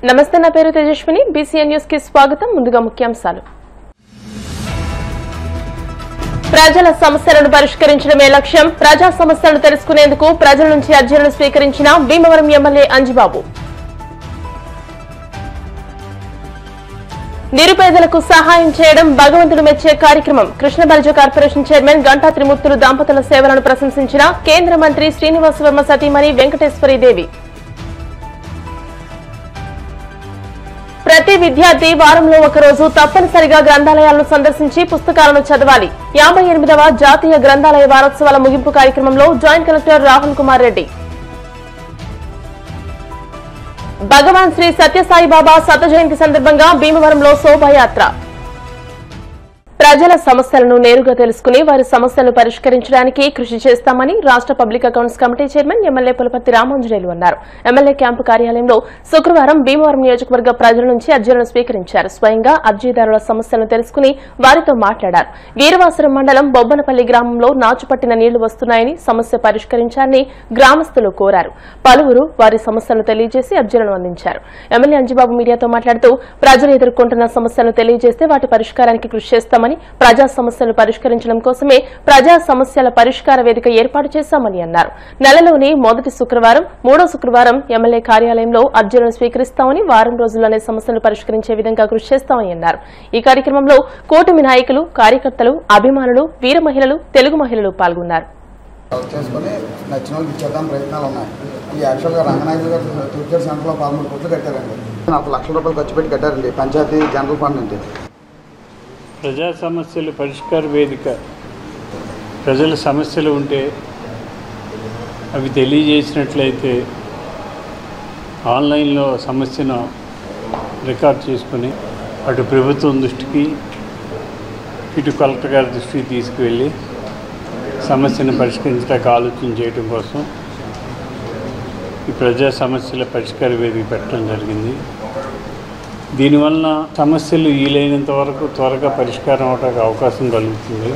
నమస్తే, నా పేరు తేజస్విని. బీసీఎన్ న్యూస్ కి స్వాగతం. ముందుగా ముఖ్యాంశాలు. ప్రజల సమస్యలను పరిష్కరించడమే లక్ష్యం. ప్రజా సమస్యలను తెలుసుకునేందుకు ప్రజల నుంచి అర్జీలను స్వీకరించిన భీమవరం ఎమ్మెల్యే అంజిబాబు. నిరుపేదలకు సహాయం చేయడం భగవంతుడు మెచ్చే కార్యక్రమం. కృష్ణ బలిజ కార్పొరేషన్ చైర్మన్ గంటా త్రిమూర్తులు దంపతుల సేవలను ప్రశంసించిన కేంద్ర మంత్రి శ్రీనివాస్ వర్మ సతీమణి వెంకటేశ్వరీదేవి. ప్రతి విద్యార్థి వారంలో ఒకరోజు తప్పనిసరిగా గ్రంథాలయాలను సందర్శించి పుస్తకాలను చదవాలి. 58వ జాతీయ గ్రంథాలయ వారోత్సవాల ముగింపు కార్యక్రమంలో జాయింట్ కలెక్టర్ రాహుల్ కుమార్ రెడ్డి. భగవాన్ శ్రీ సత్యసాయిబాబా శత జయంతి సందర్భంగా భీమవరంలో శోభాయాత్ర. ప్రజల సమస్యలను నేరుగా తెలుసుకుని వారి సమస్యలను పరిష్కరించడానికి కృషి చేస్తామని రాష్ట్ర public accounts committee chairman MLA Pulaparthi Ramanjaneyulu అన్నారు. ఎమ్మెల్యే క్యాంపు కార్యాలయంలో శుక్రవారం భీమవరం నియోజకవర్గ ప్రజల నుంచి అర్జీలను స్వీకరించారు. స్వయంగా అర్జీదారుల సమస్యలను తెలుసుకుని వారితో మాట్లాడారు. వీరవాసరం మండలం బొబ్బనపల్లి గ్రామంలో నాచుపట్టిన నీళ్లు వస్తున్నాయని సమస్య పరిష్కరించాలని గ్రామస్తులు కోరారు. పలువురు వారి సమస్యలను తెలియజేసి అర్జీలను అందించారు. ఎమ్మెల్యే అంజిబాబు మీడియాతో మాట్లాడుతూ ప్రజలు ఎదుర్కొంటున్న సమస్యలను తెలియజేస్తే వాటి పరిష్కారానికి కృషి చేస్తామని, ప్రజా సమస్యలు పరిష్కరించడం కోసమే ప్రజా సమస్యల పరిష్కార వేదిక ఏర్పాటు చేశామని అన్నారు. నెలలోని మొదటి శుక్రవారం, మూడో శుక్రవారం ఎమ్మెల్యే కార్యాలయంలో అర్జీలను స్వీకరిస్తామని, వారం రోజుల్లోనే సమస్యలు పరిష్కరించే విధంగా కృషి చేస్తామని అన్నారు. ఈ కార్యక్రమంలో కూటమి నాయకులు, కార్యకర్తలు, అభిమానులు, వీర మహిళలు, తెలుగు మహిళలు పాల్గొన్నారు. ప్రజా సమస్యలు పరిష్కార వేదిక ప్రజల సమస్యలు ఉంటే అవి తెలియజేసినట్లయితే ఆన్లైన్లో సమస్యను రికార్డ్ చేసుకుని అటు ప్రభుత్వం దృష్టికి ఇటు కలెక్టర్ గారి దృష్టికి తీసుకువెళ్ళి సమస్యను పరిష్కరించడానికి ఆలోచన చేయడం కోసం ఈ ప్రజా సమస్యల పరిష్కార వేదిక పెట్టడం జరిగింది. దీనివల్ల సమస్యలు వీలైనంత వరకు త్వరగా పరిష్కారం అవడానికి అవకాశం కలుగుతుంది.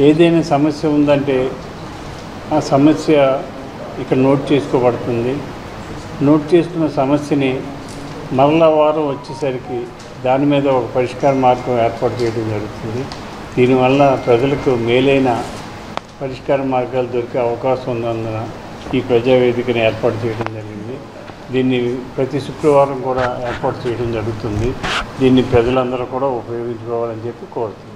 ఏదైనా సమస్య ఉందంటే ఆ సమస్య ఇక్కడ నోట్ చేసుకోబడుతుంది. నోట్ చేసుకున్న సమస్యని మరలా వారం వచ్చేసరికి దాని మీద ఒక పరిష్కార మార్గం ఏర్పాటు చేయడం జరుగుతుంది. దీనివల్ల ప్రజలకు మేలైన పరిష్కార మార్గాలు దొరికే అవకాశం ఉన్నందున ఈ ప్రజావేదికను ఏర్పాటు చేయడం జరిగింది. దీన్ని ప్రతి శుక్రవారం కూడా ఏర్పాటు చేయడం జరుగుతుంది. దీన్ని ప్రజలందరూ కూడా ఉపయోగించుకోవాలని చెప్పి కోరుతున్నాను.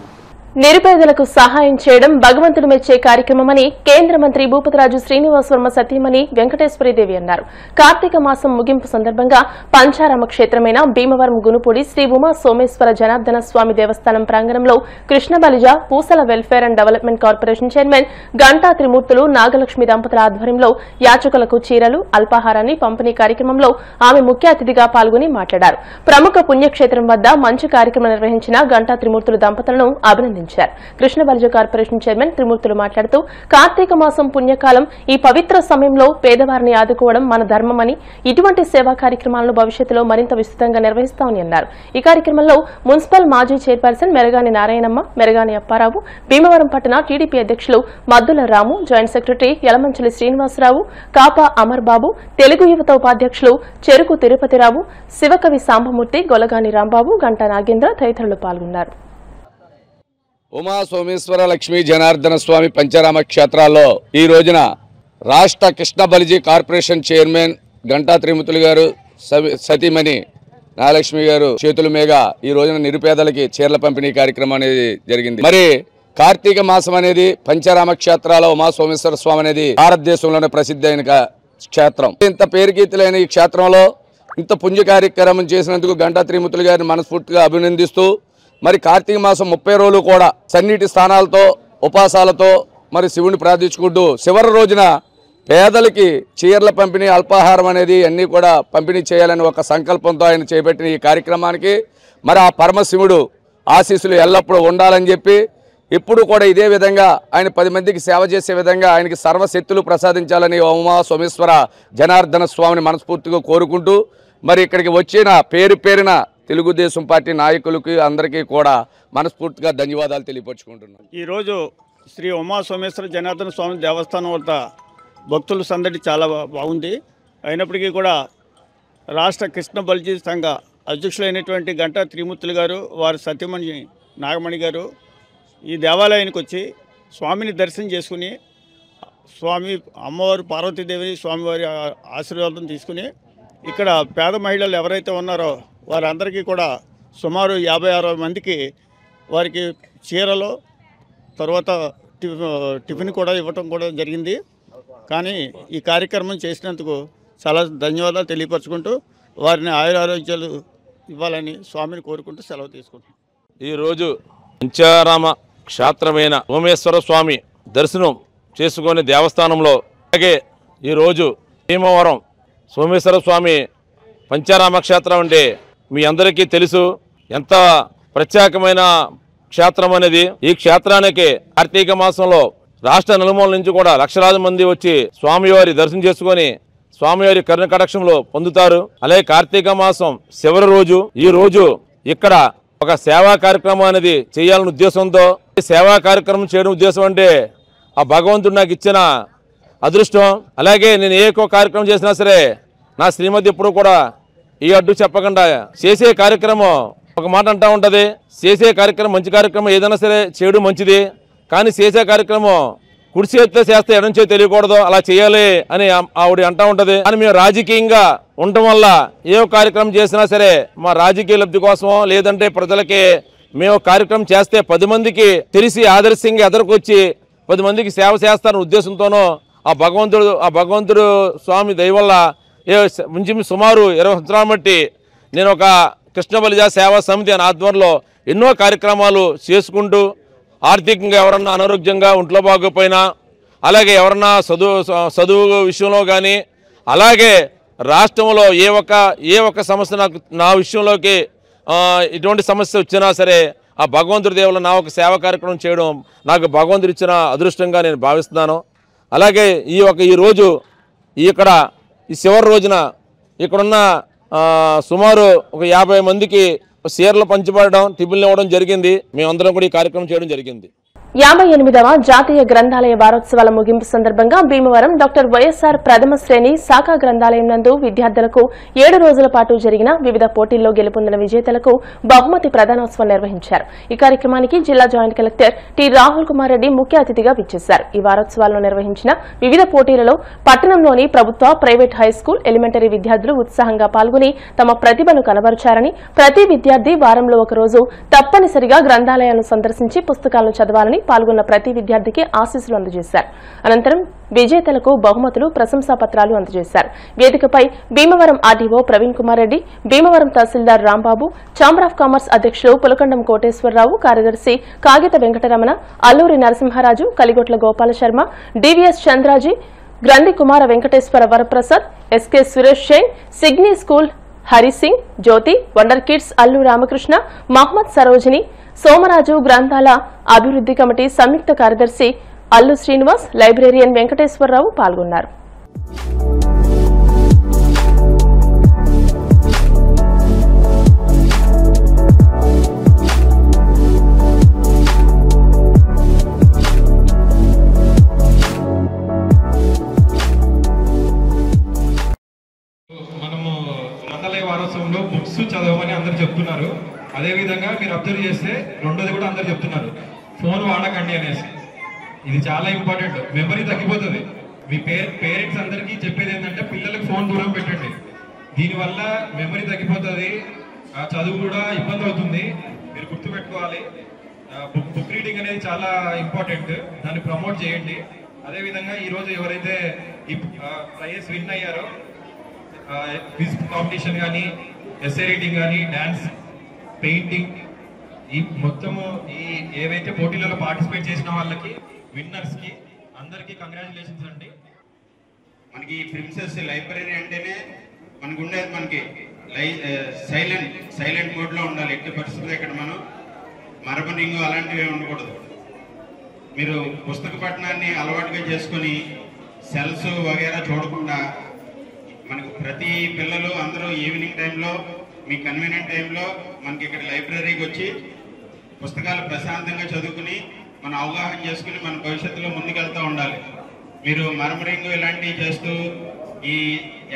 నిరుపేదలకు సహాయం చేయడం భగవంతుడు మెచ్చే కార్యక్రమమని కేంద్ర మంత్రి భూపతిరాజు శ్రీనివాస్ వర్మ సతీమణి వెంకటేశ్వరీదేవి అన్నారు. కార్తీక మాసం ముగింపు సందర్భంగా పంచారామ క్షేత్రమైన భీమవరం గునుపూడి శ్రీ ఉమా సోమేశ్వర జనార్దన స్వామి దేవస్థానం ప్రాంగణంలో Krishna Balija Pusala welfare and development corporation chairman Ganta Trimurthulu Nagalakshmi దంపతుల ఆధ్వర్యంలో యాచకులకు చీరలు, అల్పాహారాన్ని పంపిణీ కార్యక్రమంలో ఆమె ముఖ్య అతిథిగా పాల్గొని మాట్లాడారు. ప్రముఖ పుణ్యక్షేత్రం వద్ద మంచి కార్యక్రమం నిర్వహించిన గంటా త్రిమూర్తులు దంపతులను అభినందించారు. కృష్ణ బలిజ కార్పొరేషన్ చైర్మన్ త్రిమూర్తులు మాట్లాడుతూ కార్తీక మాసం పుణ్యకాలం, ఈ పవిత్ర సమయంలో పేదవారిని ఆదుకోవడం మన ధర్మమని, ఇటువంటి సేవా కార్యక్రమాలను భవిష్యత్తులో మరింత విస్తృతంగా నిర్వహిస్తామని అన్నారు. ఈ కార్యక్రమంలో మున్సిపల్ మాజీ చైర్పర్సన్ మెరగాని నారాయణమ్మ, మెరగాని అప్పారావు, భీమవరం పట్టణ టీడీపీ అధ్యక్షులు మద్దుల రాము, జాయింట్ సెక్రటరీ యలమంచిలి శ్రీనివాసరావు, కాపా అమర్ బాబు, తెలుగు యువత ఉపాధ్యక్షులు చెరుకు తిరుపతిరావు, శివకవి సాంబమూర్తి, గొలగాని రాంబాబు, గంటా నాగేంద్ర తదితరులు పాల్గొన్నారు. ఉమా సోమేశ్వర లక్ష్మీ జనార్దన స్వామి పంచారామ క్షేత్రాల్లో ఈ రోజున రాష్ట్ర కృష్ణ బలిజీ కార్పొరేషన్ చైర్మన్ గంటా త్రిమూర్తులు గారు సతీమణి నాగలక్ష్మి గారు చేతుల మీద ఈ రోజున నిరుపేదలకి చీరల పంపిణీ కార్యక్రమం అనేది జరిగింది. మరి కార్తీక మాసం అనేది పంచారామ క్షేత్రాల ఉమా సోమేశ్వర స్వామి అనేది భారతదేశంలోనే ప్రసిద్ధి అయిన క్షేత్రం. ఇంత పేరుకీర్తులైన ఈ క్షేత్రంలో ఇంత పుణ్య కార్యక్రమం చేసినందుకు గంటా త్రిమూర్తులు గారిని మనస్ఫూర్తిగా అభినందిస్తూ, మరి కార్తీక మాసం 30 రోజులు కూడా సన్నిటి స్థానాలతో, ఉపాసాలతో మరి శివుని ప్రార్థించుకుంటూ చివరి రోజున పేదలకి చీరల పంపిణీ, అల్పాహారం అనేది అన్నీ కూడా పంపిణీ చేయాలని ఒక సంకల్పంతో ఆయన చేపట్టిన ఈ కార్యక్రమానికి మరి ఆ పరమశివుడు ఆశీస్సులు ఎల్లప్పుడూ ఉండాలని చెప్పి, ఇప్పుడు కూడా ఇదే విధంగా ఆయన 10 మందికి సేవ చేసే విధంగా ఆయనకి సర్వశక్తులు ప్రసాదించాలని ఉమా సోమేశ్వర జనార్దన స్వామిని మనస్ఫూర్తిగా కోరుకుంటూ, మరి ఇక్కడికి వచ్చిన పేరున తెలుగుదేశం పార్టీ నాయకులకి అందరికీ కూడా మనస్ఫూర్తిగా ధన్యవాదాలు తెలియపరుచుకుంటున్నాను. ఈరోజు శ్రీ ఉమా సోమేశ్వర జనార్దన స్వామి దేవస్థానం వద్ద భక్తుల సందడి చాలా బాగుంది. అయినప్పటికీ కూడా రాష్ట్ర కృష్ణ బల్జీ సంఘ అధ్యక్షులైనటువంటి గంటా త్రిమూర్తులు గారు, వారి సత్యమణి నాగమణి గారు ఈ దేవాలయానికి వచ్చి స్వామిని దర్శనం చేసుకుని స్వామి అమ్మవారు పార్వతీదేవి స్వామివారి ఆశీర్వాదం తీసుకుని ఇక్కడ పేద మహిళలు ఎవరైతే ఉన్నారో వారందరికీ కూడా సుమారు 50-60 మందికి వారికి చీరలు తర్వాత టిఫిన్ కూడా ఇవ్వటం కూడా జరిగింది. కానీ ఈ కార్యక్రమం చేసినందుకు చాలా ధన్యవాదాలు తెలియపరచుకుంటూ వారిని ఆయురారోగ్యాలు ఇవ్వాలని స్వామిని కోరుకుంటూ సెలవు తీసుకుంటున్నాం. ఈరోజు పంచారామ క్షేత్రమైన సోమేశ్వర స్వామి దర్శనం చేసుకునే దేవస్థానంలో, అలాగే ఈరోజు భీమవరం సోమేశ్వర స్వామి పంచారామ క్షేత్రం అంటే మీ అందరికీ తెలుసు ఎంత ప్రత్యేకమైన క్షేత్రం అనేది. ఈ క్షేత్రానికి కార్తీక మాసంలో రాష్ట్ర నలుమూల నుంచి కూడా లక్షలాది మంది వచ్చి స్వామివారి దర్శనం చేసుకొని స్వామివారి కరుణ కటాక్షంలో పొందుతారు. అలాగే కార్తీక మాసం చివరి రోజు ఈ రోజు ఇక్కడ ఒక సేవా కార్యక్రమం అనేది చేయాలనే ఉద్దేశంతో, ఈ సేవా కార్యక్రమం చేయడం ఉద్దేశం అంటే ఆ భగవంతుడు నాకు ఇచ్చిన అదృష్టం. అలాగే నేను ఏ కార్యక్రమం చేసినా సరే నా శ్రీమతి ఎప్పుడు కూడా ఈ అడ్డు చెప్పకుండా చేసే కార్యక్రమం ఒక మాట అంటా ఉంటది, చేసే కార్యక్రమం మంచి కార్యక్రమం ఏదైనా సరే చేయడం మంచిది, కానీ చేసే కార్యక్రమం కుడి చేతితో చేస్తే ఎడం చేతి తెలియకూడదు, అలా చేయాలి అని ఆవిడ అంటా ఉంటది. కానీ మేము రాజకీయంగా ఉండటం వల్ల ఏ కార్యక్రమం చేసినా సరే మా రాజకీయ లబ్ధి కోసమో లేదంటే ప్రజలకి మేము కార్యక్రమం చేస్తే 10 మందికి తెలిసి ఆదర్శంగా ఎదురుకొచ్చి 10 మందికి సేవ చేస్తారనే ఉద్దేశంతోనూ ఆ భగవంతుడు స్వామి దయ వల్ల సుమారు 20 సంవత్సరాల బట్టి నేను ఒక కృష్ణ బలిజ సేవా సమితి అనే ఆధ్వర్యంలో ఎన్నో కార్యక్రమాలు చేసుకుంటూ ఆర్థికంగా ఎవరన్నా అనారోగ్యంగా ఒంట్లో బాగోపోయినా, అలాగే ఎవరన్నా చదువు విషయంలో కానీ, అలాగే రాష్ట్రంలో ఏ ఒక్క సమస్య నా విషయంలోకి ఇటువంటి సమస్య వచ్చినా సరే ఆ భగవంతుడి దేవుళ్ళ నా ఒక సేవా కార్యక్రమం చేయడం నాకు భగవంతుడు ఇచ్చిన అదృష్టంగా నేను భావిస్తున్నాను. అలాగే ఈ రోజు ఇక్కడ ఈ చివరి రోజున ఇక్కడున్న సుమారు ఒక 50 మందికి చీరలు పంచిపడడం, టిఫిన్లు ఇవ్వడం జరిగింది. మేమందరం కూడా ఈ కార్యక్రమం చేయడం జరిగింది. 58వ జాతీయ గ్రంథాలయ వారోత్సవాల ముగింపు సందర్భంగా భీమవరం డాక్టర్ వైఎస్ఆర్ ప్రథమ శ్రేణి శాఖా గ్రంథాలయం నందు విద్యార్థులకు 7 రోజుల పాటు జరిగిన వివిధ పోటీల్లో గెలుపొందిన విజేతలకు బహుమతి ప్రదానోత్సవం నిర్వహించారు. ఈ కార్యక్రమానికి జిల్లా joint collector T Rahul Kumar Reddy ముఖ్య అతిథిగా విచ్చేశారు. ఈ వారోత్సవాల్లో నిర్వహించిన వివిధ పోటీలలో పట్టణంలోని ప్రభుత్వ ప్రైవేట్ హైస్కూల్ ఎలిమెంటరీ విద్యార్థులు ఉత్సాహంగా పాల్గొని తమ ప్రతిభను కనబరిచారని, ప్రతి విద్యార్థి వారంలో ఒకరోజు తప్పనిసరిగా గ్రంథాలయాలను సందర్శించి పుస్తకాలను చదవాలని పాల్గొన్న ప్రతి విద్యార్థికి ఆశీస్సులు అందజేశారు. అనంతరం విజేతలకు బహుమతులు, ప్రశంసా పత్రాలు అందజేశారు. వేదికపై భీమవరం ఆర్డీఓ ప్రవీణ్ కుమార్ రెడ్డి, భీమవరం తహసీల్దార్ రాంబాబు, ఛాంబర్ ఆఫ్ కామర్స్ అధ్యక్షులు పులకండం కోటేశ్వరరావు, కార్యదర్శి కాగిత వెంకటరమణ, అల్లూరి నరసింహరాజు, కలిగొట్ల గోపాల శర్మ, డివిఎస్ చంద్రాజీ, గ్రంథి కుమార వెంకటేశ్వర వరప్రసాద్, ఎస్కే సురేష్ జైన్, సిగ్నీ school Harisingh, Jyothi, wonder kids Allu Ramakrishna, Mohammad Sarojini, Somaraju గ్రంథాల అభివృద్ధి కమిటీ సంయుక్త కార్యదర్శి అల్లు శ్రీనివాస్, లైబ్రేరియన్ వెంకటేశ్వరరావు పాల్గొన్నారు. మనము గ్రంథాలయ వారోత్సవంలో బుక్స్ చదవమని అందరు చెప్తున్నారు. అదేవిధంగా మీరు అబ్జర్వ్ చేస్తే రెండోది కూడా అందరు చెప్తున్నారు, ఫోన్ వాడకండి అనేసి. ఇది చాలా ఇంపార్టెంట్. మెమరీ తగ్గిపోతుంది. మీ పేరెంట్స్ అందరికీ చెప్పేది ఏంటంటే పిల్లలకు ఫోన్ దూరం పెట్టండి. దీనివల్ల మెమరీ తగ్గిపోతుంది, చదువు కూడా ఇబ్బంది అవుతుంది. మీరు గుర్తుపెట్టుకోవాలి, బుక్ రీడింగ్ అనేది చాలా ఇంపార్టెంట్. దాన్ని ప్రమోట్ చేయండి. అదేవిధంగా ఈరోజు ఎవరైతే ఈ ప్రైజ్ విన్ అయ్యారో క్విజ్ కాంపిటీషన్ కానీ, ఎస్ఏ రీడింగ్ కానీ, డాన్స్, పెయింటింగ్, ఈ మొత్తము ఈ ఏవైతే పోటీలలో పార్టిసిపేట్ చేసిన వాళ్ళకి విన్నర్స్కి అందరికీ కంగ్రాచులేషన్స్ అండి. మనకి ప్రిన్సెస్ లైబ్రరీ అంటేనే మనకు ఉండేది మనకి సైలెంట్ మోడ్లో ఉండాలి. ఎట్టి పరిస్థితుల్లో ఇక్కడ మనం మరబనింగ్ అలాంటివి ఉండకూడదు. మీరు పుస్తక పఠనాన్ని అలవాటుగా చేసుకొని సెల్స్ వగేరా చూడకుండా మనకు ప్రతి పిల్లలు అందరూ ఈవినింగ్ టైంలో మీ కన్వీనియంట్ టైంలో మనకి ఇక్కడ లైబ్రరీకి వచ్చి పుస్తకాలు ప్రశాంతంగా చదువుకుని మన అవగాహన చేసుకుని మన భవిష్యత్తులో ముందుకెళ్తూ ఉండాలి. మీరు మర్మరింగ్ ఇలాంటివి చేస్తూ ఈ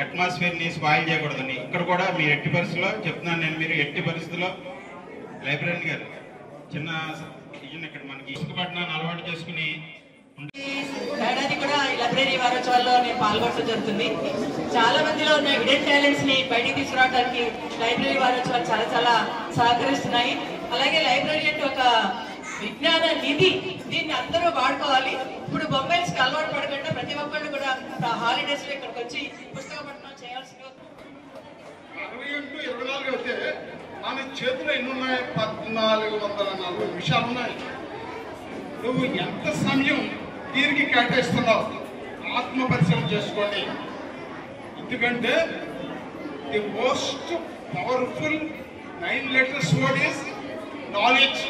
అట్మాస్ఫియర్ని స్పాయిల్ చేయకూడదని ఇక్కడ కూడా మీరు ఎట్టి పరిస్థితుల్లో చెప్తున్నాను నేను, మీరు ఎట్టి పరిస్థితుల్లో లైబ్రరీ గారు చిన్న ఇక్కడ మనకి విశాఖపట్నాన్ని అలవాటు చేసుకుని ఏడాది కూడా ఈ లైబ్రరీ వారోత్సవాల్లో నేను పాల్గొనడం జరుగుతుంది. చాలా మందిలో ఉన్న హిడెన్ టాలెంట్స్ ని బయటికి తీసుకురావడానికి లైబ్రరీ వారోత్సవాలు చాలా చాలా సహకరిస్తున్నాయి. అలాగే లైబ్రరీ అంటే ఒక విజ్ఞాన నిధి, దీన్ని అందరూ వాడుకోవాలి. ఇప్పుడు బొంబాయిస్ కి అలవాటు పడకుండా ప్రతి ఒక్కళ్ళు కూడా హాలిడేస్ లో ఇక్కడికి వచ్చి పుస్తక పఠనం చేయాల్సిన 60-24 అయితే మన చేతిలో ఎన్ని ఉన్నాయి? 1440 నిమిషాలు ఉన్నాయి. నువ్వు ఎంత సమయం దీనికి కేటాయిస్తున్నావు ఆత్మ పరిశీలన చేసుకోండి. ఎందుకంటే the most powerful 9 letters word is knowledge.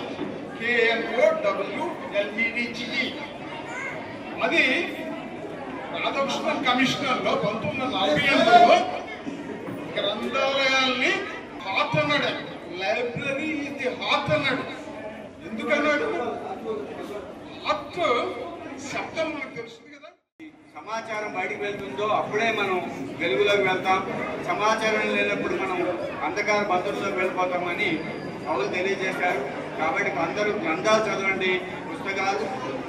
KNOWLEDGE. అది రాధాకృష్ణ కమిషనర్లో 1948లో గ్రంథాలయాల్ని హార్ట్ అన్నాడు. లైబ్రరీ ఇది హార్ట్ అన్నాడు. ఎందుకన్నాడు? హార్ట్ శబ్దం మనకు తెలుస్తుంది కదా. సమాచారం బయటికి వెళ్తుందో అప్పుడే మనం వెలుగులోకి వెళ్తాం. సమాచారం లేనప్పుడు మనం అంధకార బంధువుల్లోకి వెళ్ళిపోతామని వాళ్ళు తెలియజేశారు. కాబట్టి అందరూ గ్రంథాలు చదవండి. పుస్తకాలు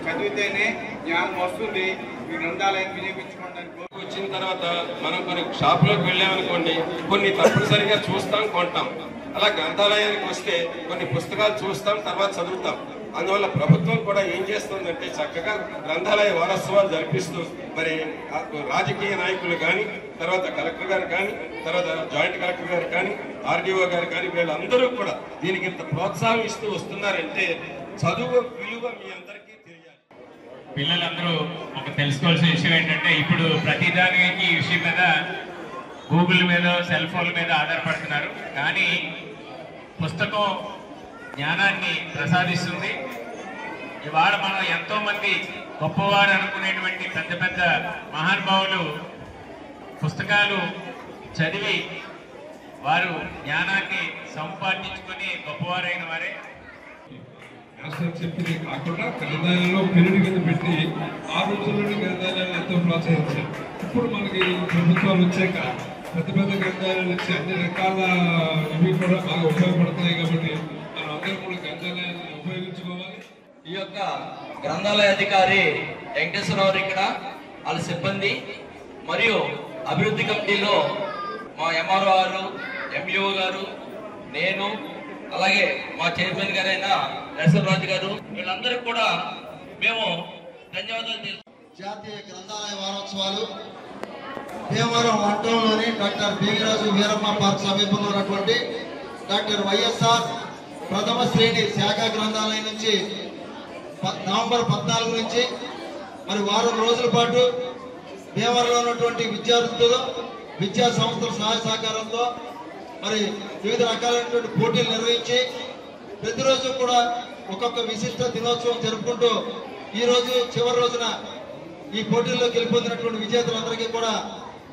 చదివితేనే జ్ఞానం వస్తుంది. ఈ గ్రంథాలయం వినియోగించుకోవడానికి వచ్చిన తర్వాత మనం కొన్ని షాపులోకి వెళ్ళామనుకోండి, కొన్ని తప్పనిసరిగా చూస్తాం, కొంటాం. అలా గ్రంథాలయానికి వస్తే కొన్ని పుస్తకాలు చూస్తాం, తర్వాత చదువుతాం. అందువల్ల ప్రభుత్వం కూడా ఏం చేస్తుందంటే చక్కగా గ్రంథాలయ వారోత్సవాలు జరిపిస్తూ మరి రాజకీయ నాయకులు కానీ, తర్వాత కలెక్టర్ గారు కానీ, తర్వాత జాయింట్ కలెక్టర్ గారు కానీ, ఆర్డీఓ గారు కానీ, వీళ్ళందరూ కూడా దీనికి ఇంత ప్రోత్సాహం ఇస్తూ వస్తున్నారంటే చదువు విలువ మీ అందరికీ తెలియాలి. పిల్లలందరూ ఒక తెలుసుకోవాల్సిన విషయం ఏంటంటే ఇప్పుడు ప్రతిదానికి ఈ విషయం మీద గూగుల్ మీద, సెల్ ఫోన్ల మీద ఆధారపడుతున్నారు. కానీ పుస్తకం జ్ఞానాన్ని ప్రసాదిస్తుంది. ఇవాళ మనం ఎంతో మంది గొప్పవారు అనుకునేటువంటి పెద్ద పెద్ద మహానుభావులు పుస్తకాలు చదివి వారు జ్ఞానాన్ని సంపాదించుకొని గొప్పవారైన వారే. చెప్పింది కాకుండా గ్రంథాలయంలో పెరుడు కింద పెట్టి ఆ రోజుల్లోని గ్రంథాలయాలు ఎంతో ప్రోత్సహించారు. ఇప్పుడు మనకి ప్రభుత్వాలు వచ్చాక పెద్ద పెద్ద గ్రంథాలయాలు వచ్చి అన్ని రకాల ఇవి కూడా బాగా ఉపయోగపడుతున్నాయి. కాబట్టి మనం అందరం కూడా గ్రంథాలయాన్ని ఉపయోగించుకోవాలి. ఈ యొక్క గ్రంథాలయ అధికారి వెంకటేశ్వరరావు ఇక్కడ వాళ్ళ సిబ్బంది మరియు అభివృద్ధి కమిటీలో మా ఎంఆర్ఓ గారు, ఎంఈఓ గారు, నేను, అలాగే మా చైర్మన్ గారైన నరసింహరాజు గారు, వీళ్ళందరికీ కూడా మేము ధన్యవాదాలు తెలుసు. జాతీయ గ్రంథాలయ వారోత్సవాలు భీమవరం మండలంలోని డాక్టర్ బీవీరాజు వీరమ్మ పార్క్ సమీపంలో ఉన్నటువంటి డాక్టర్ వైఎస్ఆర్ ప్రథమ శ్రేణి శాఖ గ్రంథాలయం నుంచి నవంబర్ 14 నుంచి మరి వారం రోజుల పాటు భీమవరంలో ఉన్నటువంటి విద్యార్థులు, విద్యా సంస్థల సహాయ సహకారంతో మరి వివిధ రకాలైనటువంటి పోటీలు నిర్వహించి ప్రతిరోజు కూడా ఒక్కొక్క విశిష్ట దినోత్సవం జరుపుకుంటూ ఈరోజు చివరి రోజున ఈ పోటీల్లో గెలుపొందినటువంటి విజేతలందరికీ కూడా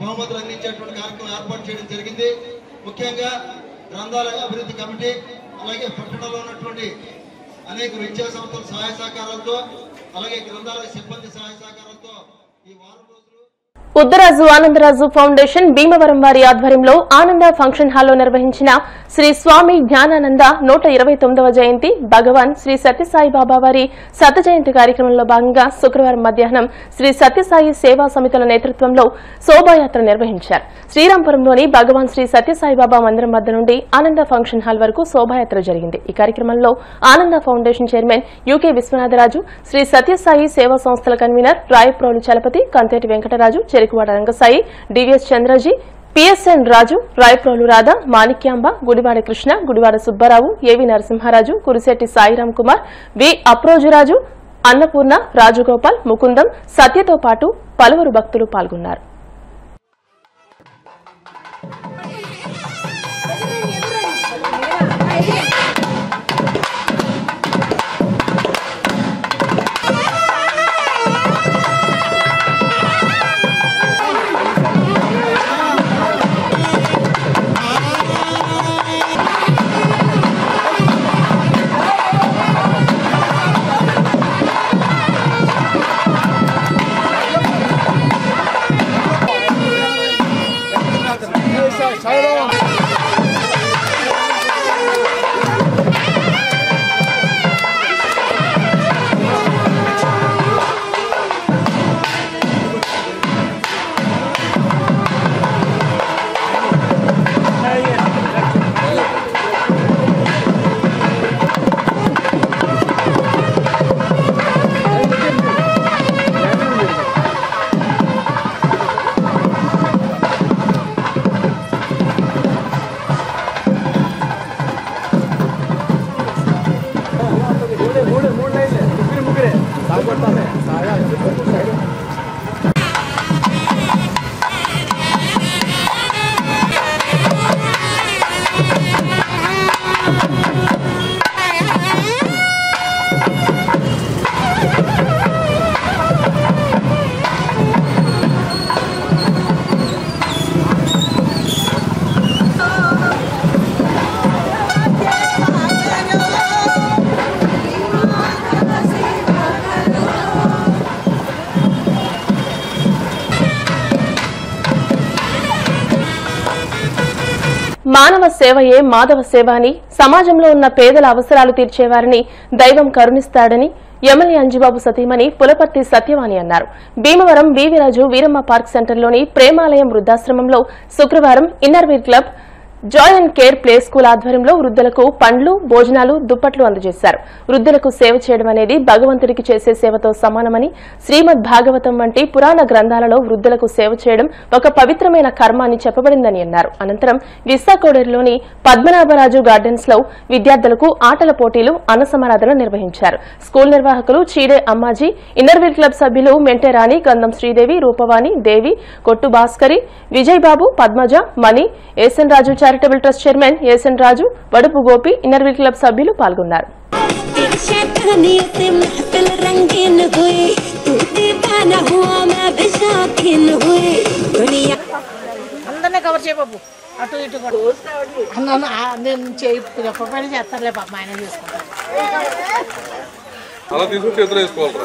బహుమతులు అందించేటువంటి కార్యక్రమం ఏర్పాటు చేయడం జరిగింది. ముఖ్యంగా గ్రంథాలయ అభివృద్ధి కమిటీ, అలాగే పట్టణంలో ఉన్నటువంటి అనేక విద్యా సంస్థల సహాయ సహకారాలతో, అలాగే గ్రంథాలయ సిబ్బంది సహాయ సహకారాలతో ఈ వారం ఉద్దరాజు ఆనందరాజు ఫౌండేషన్ భీమవరం వారి ఆధ్వర్యంలో ఆనంద ఫంక్షన్ హాల్లో నిర్వహించిన శ్రీ స్వామి జ్ఞానానంద 129వ జయంతి భగవాన్ శ్రీ సత్యసాయి బాబా వారి శత జయంతి కార్యక్రమంలో భాగంగా శుక్రవారం మధ్యాహ్నం శ్రీ సత్యసాయి సేవా సమితుల నేతృత్వంలో శోభాయాత్ర నిర్వహించారు. శ్రీరాంపురంలోని భగవాన్ శ్రీ సత్యసాయి బాబా మందిరం వద్ద నుండి ఆనంద ఫంక్షన్ హాల్ వరకు శోభాయాత్ర జరిగింది. ఈ కార్యక్రమంలో Ananda foundation chairman UK Viswanatharaju, Sri Sathyasai సేవా సంస్థల convener Rayaprolu Chalapathi, Kantheti Venkataraju, Cherukuvada Rangasai, DVS Chandraji, PSN Raju, Rayaprolu Radha, Manikyamba, Gudivada Krishna, Gudivada Subbarao, AV Narasimharaju, Kurisetti Sairam Kumar, వి అప్రోజురాజు, అన్నపూర్ణ, రాజగోపాల్, ముకుందం, సత్యతో పాటు పలువురు భక్తులు పాల్గొన్నారు. మానవ సేవయే మాధవ సేవ అని, సమాజంలో ఉన్న పేదల అవసరాలు తీర్చేవారిని దైవం కరుణిస్తాడని ఎమ్మెల్యే అంజిబాబు సతీమణి పులపర్తి సత్యవాణి అన్నారు. భీమవరం వీవిరాజు వీరమ్మ పార్క్ సెంటర్లోని ప్రేమాలయం వృద్ధాశ్రమంలో శుక్రవారం inner wheel club joy and care play school ఆధ్వర్యంలో వృద్ధులకు పండ్లు, భోజనాలు, దుప్పట్లు అందజేశారు. వృద్ధులకు సేవ చేయడం అనేది భగవంతుడికి చేసే సేవతో సమానమని, శ్రీమద్ భాగవతం వంటి పురాణ గ్రంథాలలో వృద్ధులకు సేవ చేయడం ఒక పవిత్రమైన కర్మ అని చెప్పబడిందని అన్నారు. అనంతరం విశాఖోడేరులోని పద్మనాభరాజు గార్డెన్స్ లో విద్యార్థులకు ఆటల పోటీలు, అన్న సమారాధన నిర్వహించారు. స్కూల్ నిర్వాహకులు చీడే అమ్మాజీ, ఇన్నర్వీర్ క్లబ్ సభ్యులు మెంటే రాణి, గంధం శ్రీదేవి, రూపవాణి, దేవి, కొట్టు భాస్కరి, విజయ్ బాబు, పద్మజ, మణి, ఏసన్ రాజు చారిటబుల్ ట్రస్ట్ చైర్మన్ ఏసన్ రాజు, వడుపు గోపి, ఇన్నర్వీర్ క్లబ్ సభ్యులు పాల్గొన్నారు. అందరినీ కవర్ చేయబాబు, అటు ఇటు నేను చేస్తారులే పాప, ఆయన చేసుకుంటాను. అలా తీసుకుని చేతులు వేసుకోవాలి.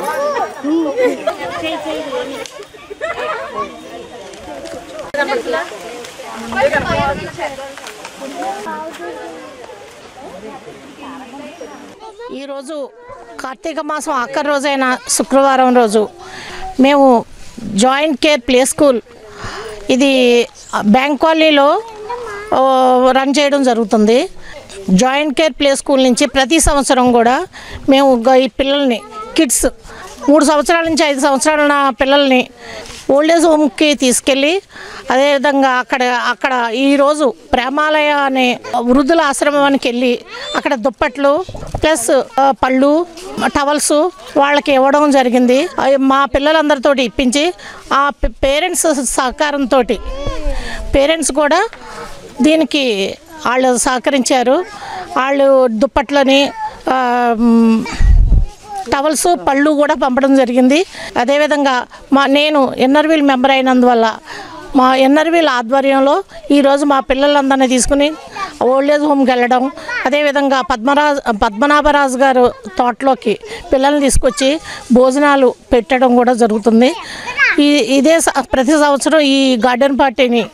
ఈరోజు కార్తీక మాసం ఆఖరి రోజైన శుక్రవారం రోజు మేము జాయింట్ కేర్ ప్లే స్కూల్ ఇది బ్యాంక్ కాలనీలో రన్ చేయడం జరుగుతుంది. జాయింట్ కేర్ ప్లే స్కూల్ నుంచి ప్రతి సంవత్సరం కూడా మేము ఈ పిల్లల్ని కిడ్స్ 3 సంవత్సరాల నుంచి 5 సంవత్సరాల పిల్లల్ని ఓల్డేజ్ హోమ్కి తీసుకెళ్ళి, అదేవిధంగా అక్కడ ఈరోజు ప్రేమాలయ అనే వృద్ధుల ఆశ్రమానికి వెళ్ళి అక్కడ దుప్పట్లు ప్లస్ పళ్ళు, టవల్స్ వాళ్ళకి ఇవ్వడం జరిగింది. మా పిల్లలందరితో ఇప్పించి ఆ పేరెంట్స్ సహకారంతో పేరెంట్స్ కూడా దీనికి వాళ్ళు సహకరించారు. వాళ్ళు దుప్పట్లని, టవల్స్, పళ్ళు కూడా పంపడం జరిగింది. అదేవిధంగా నేను ఎన్ఆర్వీల్ మెంబర్ అయినందువల్ల మా ఎన్ఆర్వీల్ ఆధ్వర్యంలో ఈరోజు మా పిల్లలందరినీ తీసుకుని ఓల్డేజ్ హోమ్కి వెళ్ళడం, అదేవిధంగా పద్మనాభరాజు గారు తోటలోకి పిల్లల్ని తీసుకొచ్చి భోజనాలు పెట్టడం కూడా జరుగుతుంది. ఇదే ప్రతి సంవత్సరం ఈ గార్డెన్ పార్టీని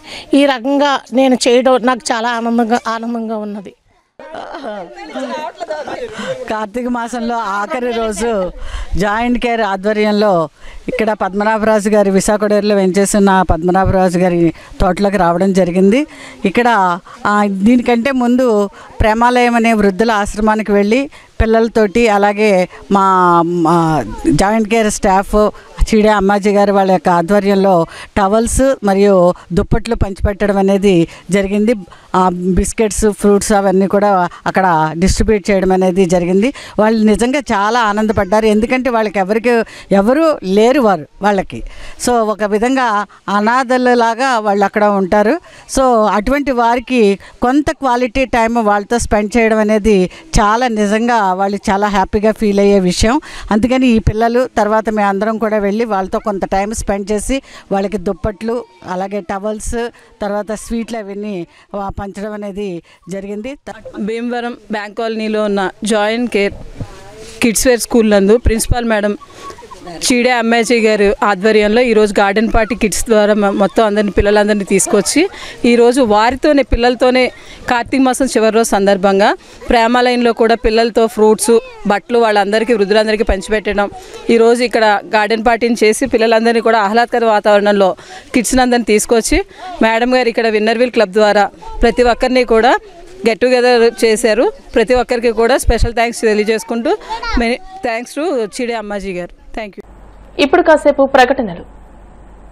ఈ రకంగా నేను చేయడం నాకు చాలా ఆనందంగా ఉన్నది. కార్తీక మాసంలో ఆఖరి రోజు జాయింట్ కేర్ ఆధ్వర్యంలో ఇక్కడ పద్మనాభరాజు గారి విశాఖడేరులో వెంచేసిన పద్మనాభరాజు గారి తోటలోకి రావడం జరిగింది. ఇక్కడ దీనికంటే ముందు ప్రేమాలయం అనే వృద్ధుల ఆశ్రమానికి వెళ్ళి పిల్లలతోటి, అలాగే మా joint care staff Cheede Ammaji గారు వాళ్ళ యొక్క ఆధ్వర్యంలో టవల్స్ మరియు దుప్పట్లు పంచిపెట్టడం అనేది జరిగింది. బిస్కెట్స్, ఫ్రూట్స్ అవన్నీ కూడా అక్కడ డిస్ట్రిబ్యూట్ చేయడం అనేది జరిగింది. వాళ్ళు నిజంగా చాలా ఆనందపడ్డారు. ఎందుకంటే వాళ్ళకి ఎవరు లేరు వాళ్ళకి. సో ఒక విధంగా అనాథలలాగా వాళ్ళు అక్కడ ఉంటారు. సో అటువంటి వారికి కొంత క్వాలిటీ టైం వాళ్ళతో స్పెండ్ చేయడం అనేది చాలా నిజంగా వాళ్ళు చాలా హ్యాపీగా ఫీల్ అయ్యే విషయం. అందుకని ఈ పిల్లలు తర్వాత మేము అందరం కూడా వెళ్ళి వాళ్ళతో కొంత టైం స్పెండ్ చేసి వాళ్ళకి దుప్పట్లు, అలాగే టవల్స్, తర్వాత స్వీట్లు అవన్నీ పంచడం అనేది జరిగింది. భీమవరం బ్యాంక్ కాలనీలో ఉన్న joint care kids where school నందు ప్రిన్సిపాల్ మేడం చీడే అమ్మాజీ గారు ఆధ్వర్యంలో ఈరోజు గార్డెన్ పార్టీ కిడ్స్ ద్వారా మొత్తం పిల్లలందరినీ తీసుకొచ్చి ఈరోజు వారితోనే పిల్లలతోనే కార్తీక మాసం చివరి రోజు సందర్భంగా ప్రేమాలయంలో కూడా పిల్లలతో ఫ్రూట్స్, బట్టలు వాళ్ళందరికీ వృద్ధులందరికీ పంచిపెట్టడం, ఈరోజు ఇక్కడ గార్డెన్ పార్టీని చేసి పిల్లలందరినీ కూడా ఆహ్లాదకర వాతావరణంలో కిడ్స్ని అందరినీ తీసుకొచ్చి మేడం గారు ఇక్కడ విన్నర్వీల్ క్లబ్ ద్వారా ప్రతి ఒక్కరిని కూడా గెట్ టుగెదర్ చేశారు. ప్రతి ఒక్కరికి కూడా స్పెషల్ థ్యాంక్స్ తెలియజేసుకుంటూ థ్యాంక్స్ టు చీడే అమ్మాజీ గారు. Thank you. ఇప్పుడు కాసేపు ప్రకటనలు.